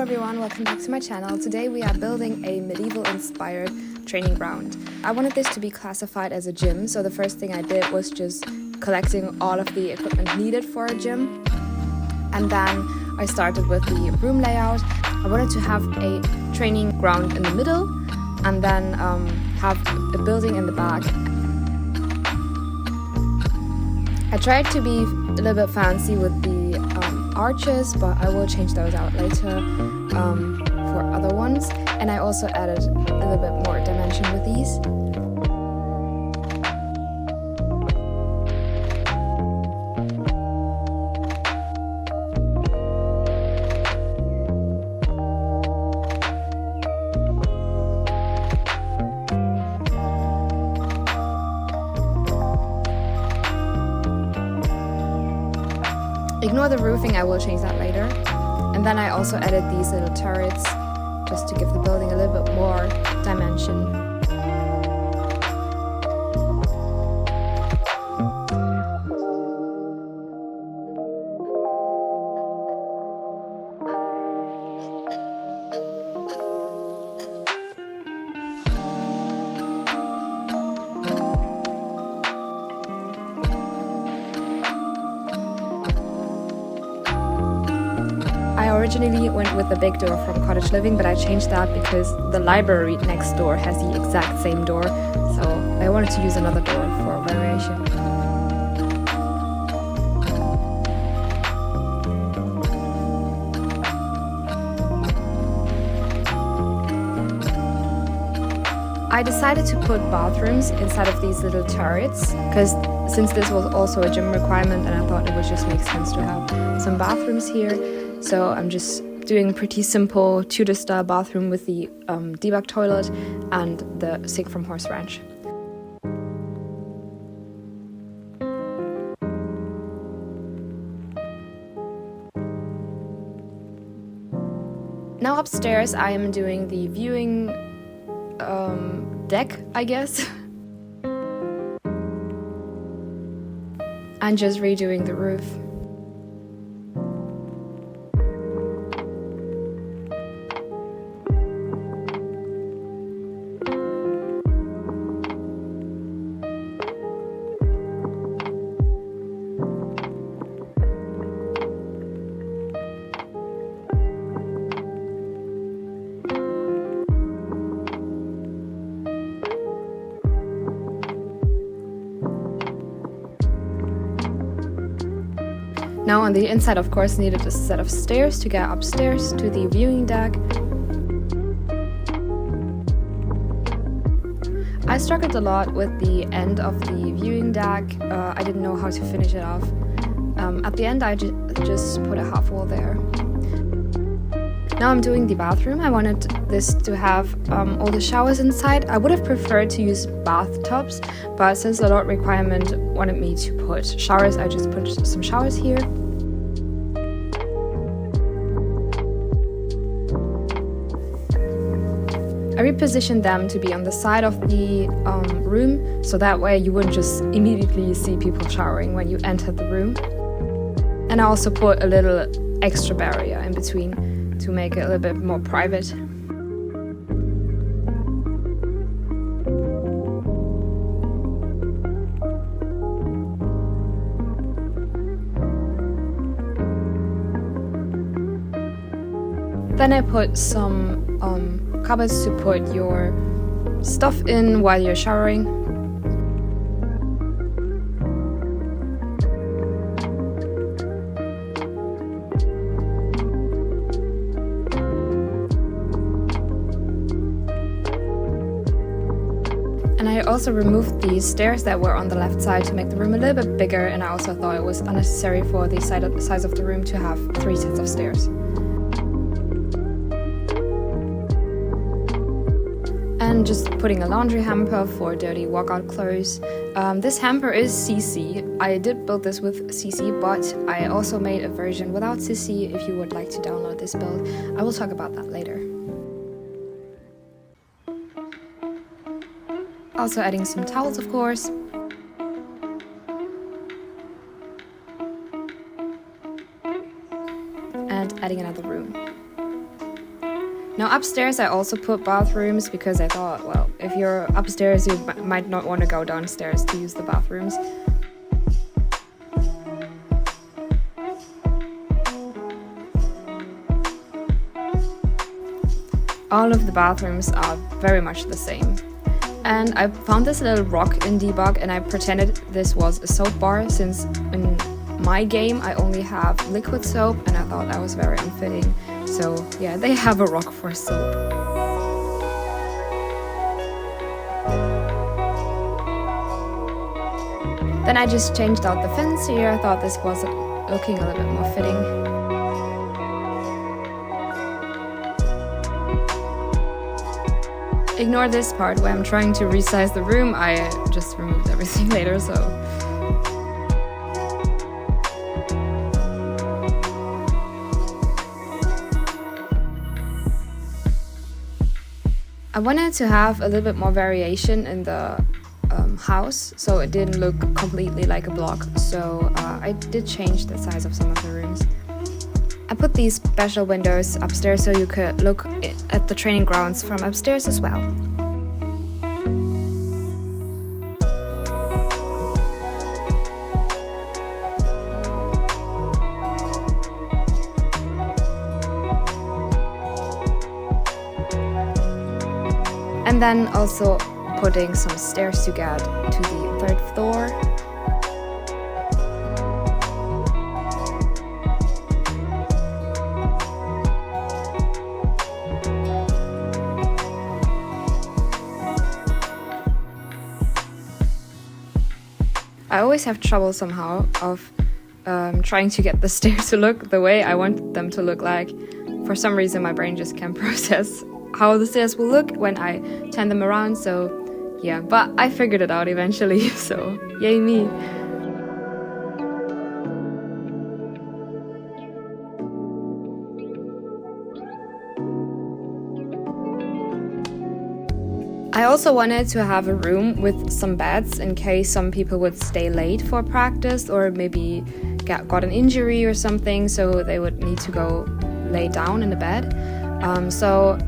everyone, welcome back to my channel. Today we are building a medieval-inspired training ground. I wanted this to be classified as a gym, so the first thing I did was just collecting all of the equipment needed for a gym. And then I started with the room layout. I wanted to have a training ground in the middle and then have a building in the back. I tried to be a little bit fancy with the arches, but I will change those out later for other ones. And I also added a little bit more dimension with these. Ignore the roofing, I will change that later. And then I also added these little turrets just to give the building a little bit more dimension. I originally went with the big door from Cottage Living, but I changed that because the library next door has the exact same door, so I wanted to use another door for variation. I decided to put bathrooms inside of these little turrets because since this was also a gym requirement, and I thought it would just make sense to have some bathrooms here. So I'm just doing a pretty simple Tudor-style bathroom with the debug toilet and the sink from Horse Ranch. Now upstairs I am doing the viewing deck, I guess, and just redoing the roof. Now on the inside, of course, needed a set of stairs to get upstairs to the viewing deck. I struggled a lot with the end of the viewing deck. I didn't know how to finish it off. At the end, I just put a half wall there. Now I'm doing the bathroom. I wanted this to have all the showers inside. I would have preferred to use bathtubs, but since the lot requirement wanted me to put showers, I just put some showers here. I repositioned them to be on the side of the room, so that way you wouldn't just immediately see people showering when you enter the room. And I also put a little extra barrier in between to make it a little bit more private. Then I put some cupboards to put your stuff in while you're showering. And I also removed the stairs that were on the left side to make the room a little bit bigger, and I also thought it was unnecessary for the size of the room to have 3 sets of stairs. And just putting a laundry hamper for dirty walkout clothes. This hamper is CC. I did build this with CC, but I also made a version without CC if you would like to download this build. I will talk about that later. Also adding some towels, of course. And adding another room. Now upstairs I also put bathrooms because I thought, well, if you're upstairs you might not want to go downstairs to use the bathrooms. All of the bathrooms are very much the same. And I found this little rock in debug and I pretended this was a soap bar, since in my game I only have liquid soap and I thought that was very unfitting. So yeah, they have a rock for soap. Then I just changed out the fence here. I thought this was looking a little bit more fitting. Ignore this part where I'm trying to resize the room. I just removed everything later, so. I wanted to have a little bit more variation in the house, so it didn't look completely like a block. So I did change the size of some of the rooms. I put these special windows upstairs so you could look at the training grounds from upstairs as well. And then also putting some stairs to get to the third floor. I always have trouble somehow of trying to get the stairs to look the way I want them to look like. For some reason my brain just can't process how the stairs will look when I turn them around, so yeah, but I figured it out eventually, so yay me. I also wanted to have a room with some beds in case some people would stay late for practice or maybe got an injury or something, so they would need to go lay down in the bed. So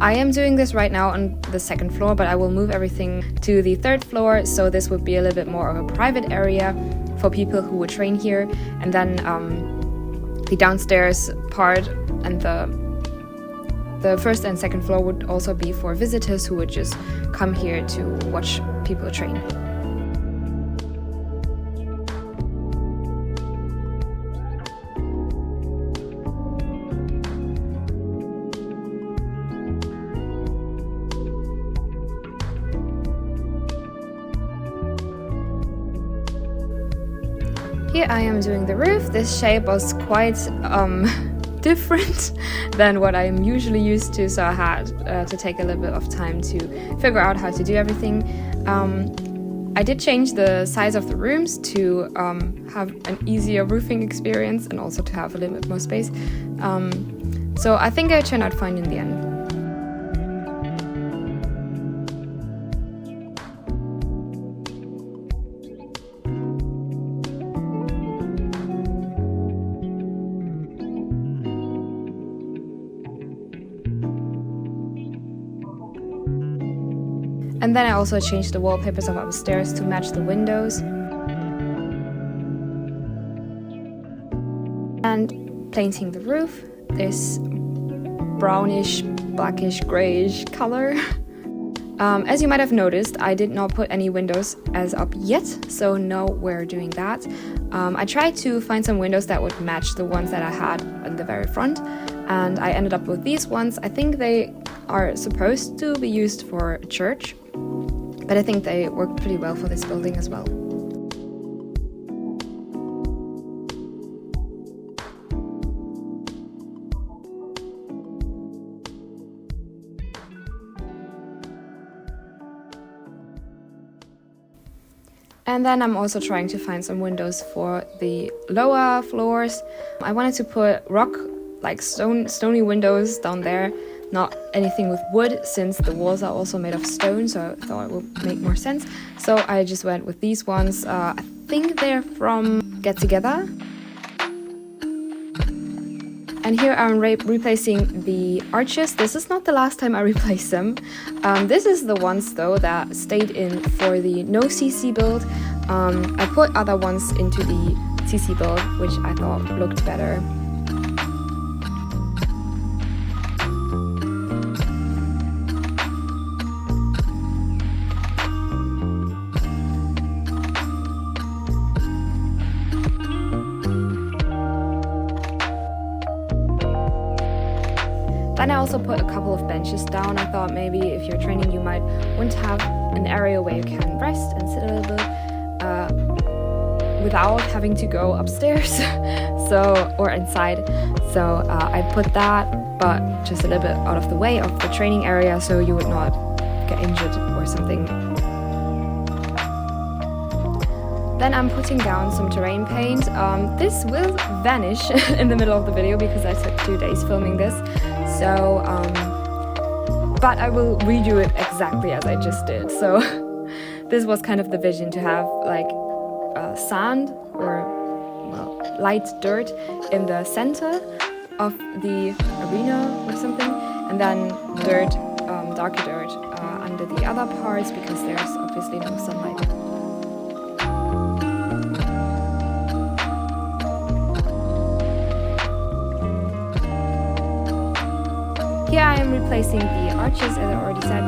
I am doing this right now on the second floor, but I will move everything to the third floor, so this would be a little bit more of a private area for people who would train here. And then the downstairs part and the first and second floor would also be for visitors who would just come here to watch people train. Here I am doing the roof. This shape was quite different than what I'm usually used to, so I had to take a little bit of time to figure out how to do everything. I did change the size of the rooms to have an easier roofing experience and also to have a little bit more space. So I think I turned out fine in the end. And then I also changed the wallpapers of upstairs to match the windows. And painting the roof, this brownish, blackish, grayish color. As you might have noticed, I did not put any windows as up yet, so no, we're doing that. I tried to find some windows that would match the ones that I had in the very front, and I ended up with these ones. I think they are supposed to be used for a church, but I think they work pretty well for this building as well. And then I'm also trying to find some windows for the lower floors. I wanted to put rock, like stony windows down there, not anything with wood, since the walls are also made of stone, so I thought it would make more sense. So I just went with these ones. I think they're from Get Together. And here I'm replacing the arches. This is not the last time I replaced them. This is the ones though that stayed in for the no CC build. I put other ones into the CC build, which I thought looked better. Then I also put a couple of benches down. I thought maybe if you're training you might want to have an area where you can rest and sit a little bit without having to go upstairs or inside. So I put that, but just a little bit out of the way of the training area so you would not get injured or something. Then I'm putting down some terrain paint. This will vanish in the middle of the video because I took 2 days filming this. So, but I will redo it exactly as I just did. So this was kind of the vision, to have like sand or light dirt in the center of the arena or something, and then dirt, darker dirt under the other parts because there's obviously no sunlight. Here I am replacing the arches, as I already said.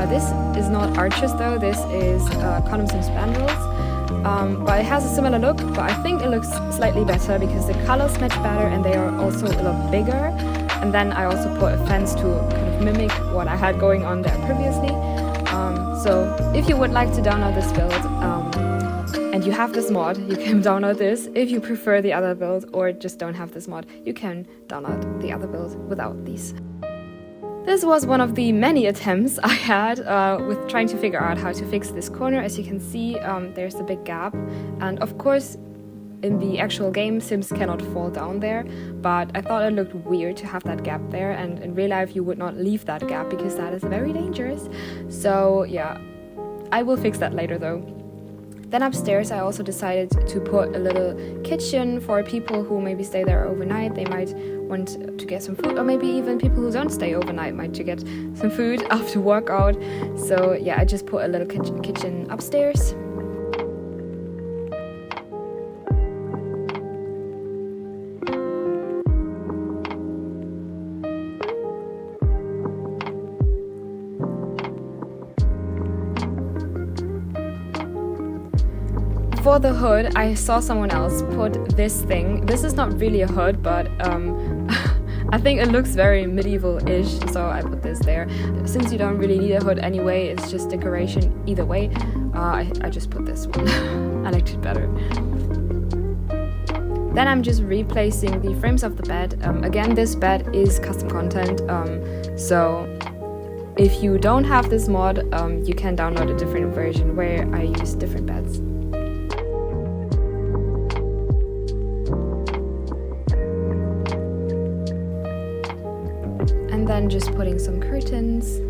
This is not arches though, this is columns and spandrels. But it has a similar look, but I think it looks slightly better because the colors match better and they are also a lot bigger. And then I also put a fence to kind of mimic what I had going on there previously. So if you would like to download this build and you have this mod, you can download this. If you prefer the other build or just don't have this mod, you can download the other build without these. This was one of the many attempts I had with trying to figure out how to fix this corner. As you can see, there's a big gap, and of course in the actual game Sims cannot fall down there, but I thought it looked weird to have that gap there, and in real life you would not leave that gap because that is very dangerous. So yeah, I will fix that later though. Then upstairs I also decided to put a little kitchen for people who maybe stay there overnight. They might want to get some food, or maybe even people who don't stay overnight might to get some food after workout. So yeah, I just put a little kitchen upstairs. For the hood, I saw someone else put this thing. This is not really a hood, but I think it looks very medieval-ish, so I put this there. Since you don't really need a hood anyway, it's just decoration either way, I just put this one. I liked it better. Then I'm just replacing the frames of the bed. Again, this bed is custom content, so if you don't have this mod, you can download a different version where I use different beds. And then just putting some curtains.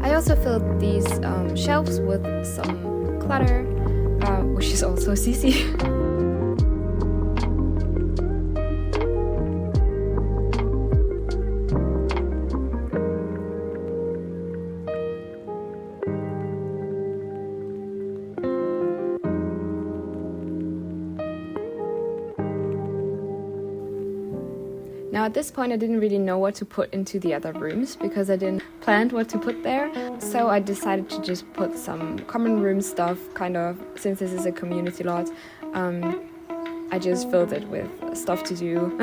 I also filled these shelves with some clutter, which is also CC. Now at this point I didn't really know what to put into the other rooms because I didn't plan what to put there. So I decided to just put some common room stuff, kind of, since this is a community lot. I just filled it with stuff to do.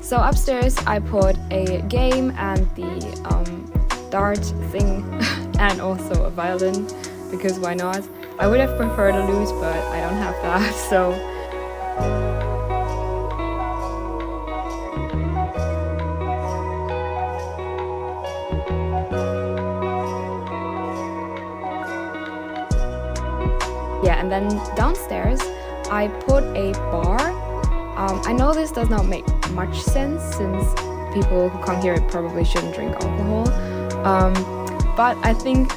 So upstairs I put a game and the dart thing and also a violin, because why not? I would have preferred a lute, but I don't have that, so... Yeah, and then downstairs I put a bar. I know this does not make much sense since people who come here probably shouldn't drink alcohol, but I think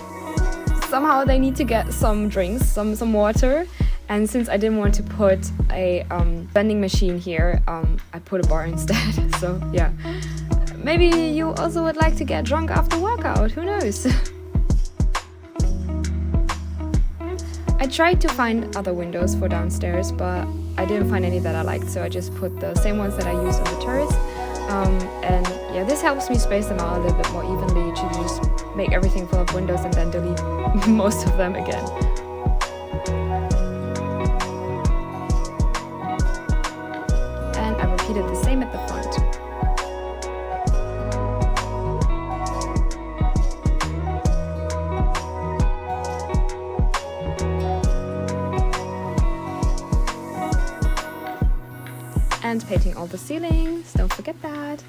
somehow they need to get some drinks, some water, and since I didn't want to put a vending machine here, I put a bar instead. So yeah, maybe you also would like to get drunk after workout, who knows? I tried to find other windows for downstairs, but I didn't find any that I liked, so I just put the same ones that I used on the terrace. And yeah, this helps me space them out a little bit more evenly, to just make everything full of windows and then delete most of them again. And I repeated the same at the front. And painting all the ceilings, don't forget that.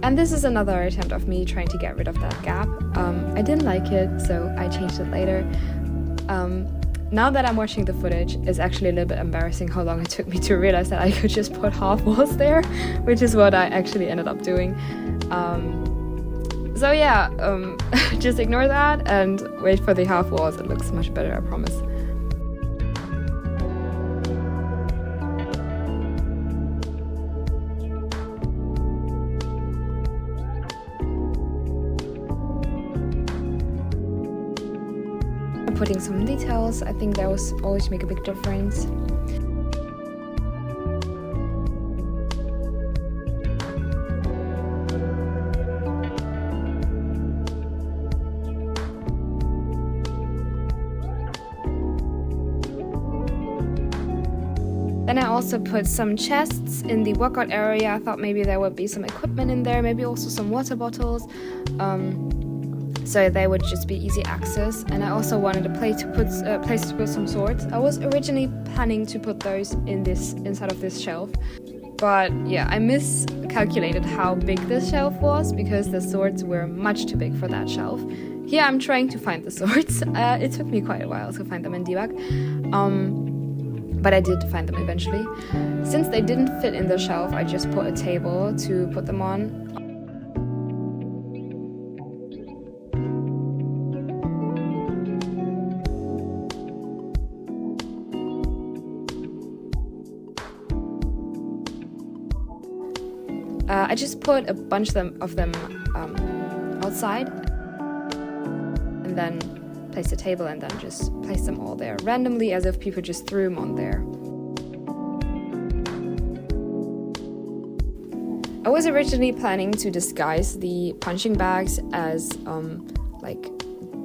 And this is another attempt of me trying to get rid of that gap. I didn't like it, so I changed it later. Now that I'm watching the footage, it's actually a little bit embarrassing how long it took me to realize that I could just put half walls there, which is what I actually ended up doing. So yeah, just ignore that and wait for the half walls. It looks much better, I promise. Putting some details, I think that will always make a big difference. Then I also put some chests in the workout area. I thought maybe there would be some equipment in there, maybe also some water bottles. So they would just be easy access, and I also wanted a place to put some swords. I was originally planning to put those inside of this shelf, but yeah, I miscalculated how big this shelf was because the swords were much too big for that shelf. Here I'm trying to find the swords. It took me quite a while to find them in debug, but I did find them eventually. Since they didn't fit in the shelf, I just put a table to put them on. I just put a bunch of them outside, and then placed a table and then just placed them all there randomly, as if people just threw them on there. I was originally planning to disguise the punching bags as like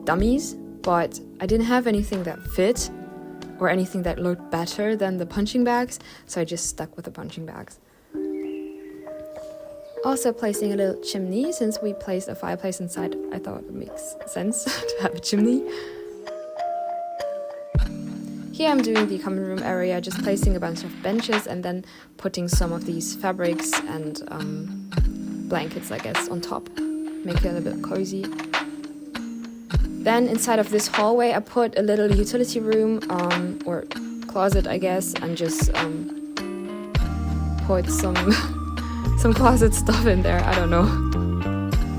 dummies, but I didn't have anything that fit or anything that looked better than the punching bags, so I just stuck with the punching bags. Also placing a little chimney, since we placed a fireplace inside, I thought it makes sense to have a chimney. Here I'm doing the common room area, just placing a bunch of benches and then putting some of these fabrics and blankets, I guess, on top. Make it a little bit cozy. Then inside of this hallway I put a little utility room, or closet, I guess, and just put some closet stuff in there, I don't know.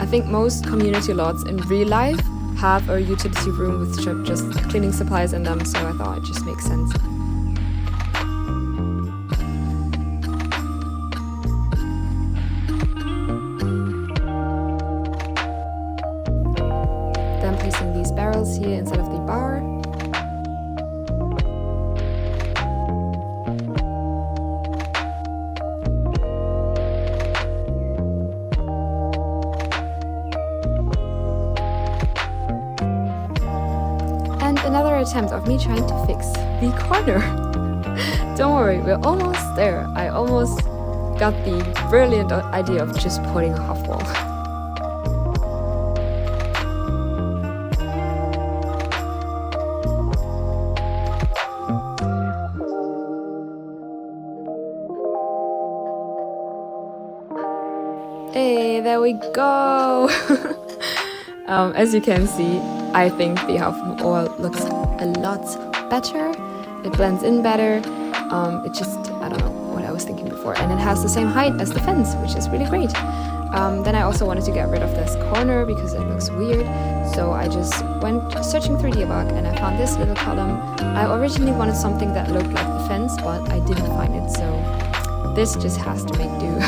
I think most community lots in real life have a utility room with just cleaning supplies in them, so I thought it just makes sense. attempt of me trying to fix the corner. Don't worry, we're almost there. I almost got the brilliant idea of just putting a half wall. Hey, there we go! As you can see, I think the half wall looks a lot better. It blends in better. It just, I don't know what I was thinking before. And it has the same height as the fence, which is really great. Then I also wanted to get rid of this corner because it looks weird. So I just went searching through the debug and I found this little column. I originally wanted something that looked like the fence, but I didn't find it. So this just has to make do.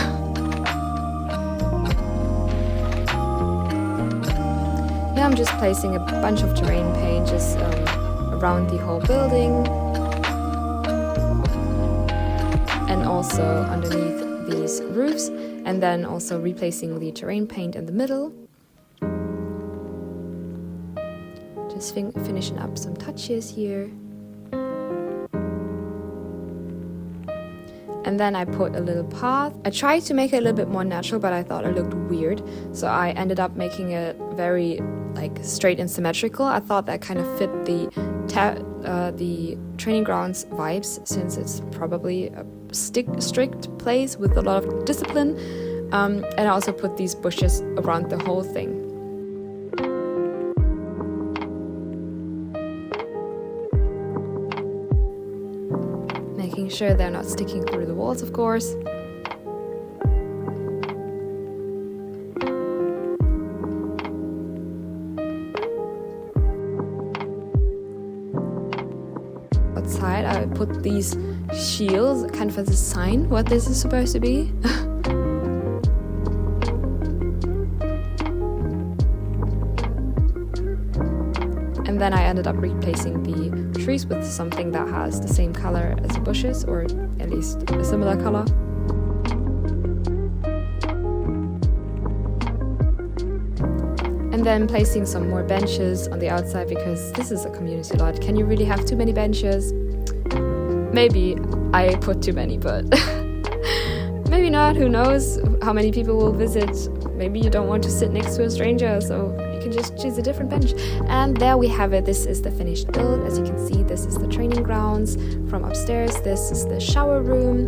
Now I'm just placing a bunch of terrain paint just around the whole building and also underneath these roofs, and then also replacing the terrain paint in the middle. Just finishing up some touches here. And then I put a little path. I tried to make it a little bit more natural, but I thought it looked weird. So I ended up making it very straight and symmetrical. I thought that kind of fit the training grounds vibes, since it's probably a strict place with a lot of discipline. And I also put these bushes around the whole thing. Making sure they're not sticking through the walls, of course. Outside, I put these shields kind of as a sign what this is supposed to be. And then I ended up replacing the trees with something that has the same color as the bushes, or at least a similar color. And then placing some more benches on the outside, because this is a community lot. Can you really have too many benches? Maybe I put too many, but maybe not. Who knows how many people will visit? Maybe you don't want to sit next to a stranger, so you can just choose a different bench. And there we have it. This is the finished build. As you can see, this is the training grounds from upstairs. This is the shower room.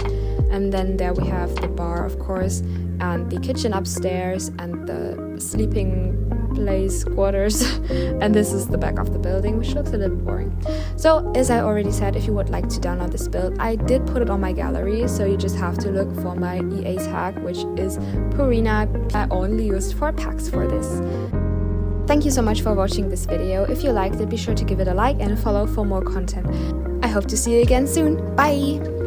And then there we have the bar, of course, and the kitchen upstairs, and the sleeping place quarters. And this is the back of the building, which looks a little boring. So, as I already said, if you would like to download this build, I did put it on my gallery, so you just have to look for my EA tag, which is Purina. I only used 4 packs for this. Thank you so much for watching this video. If you liked it, be sure to give it a like and follow for more content. I hope to see you again soon. Bye!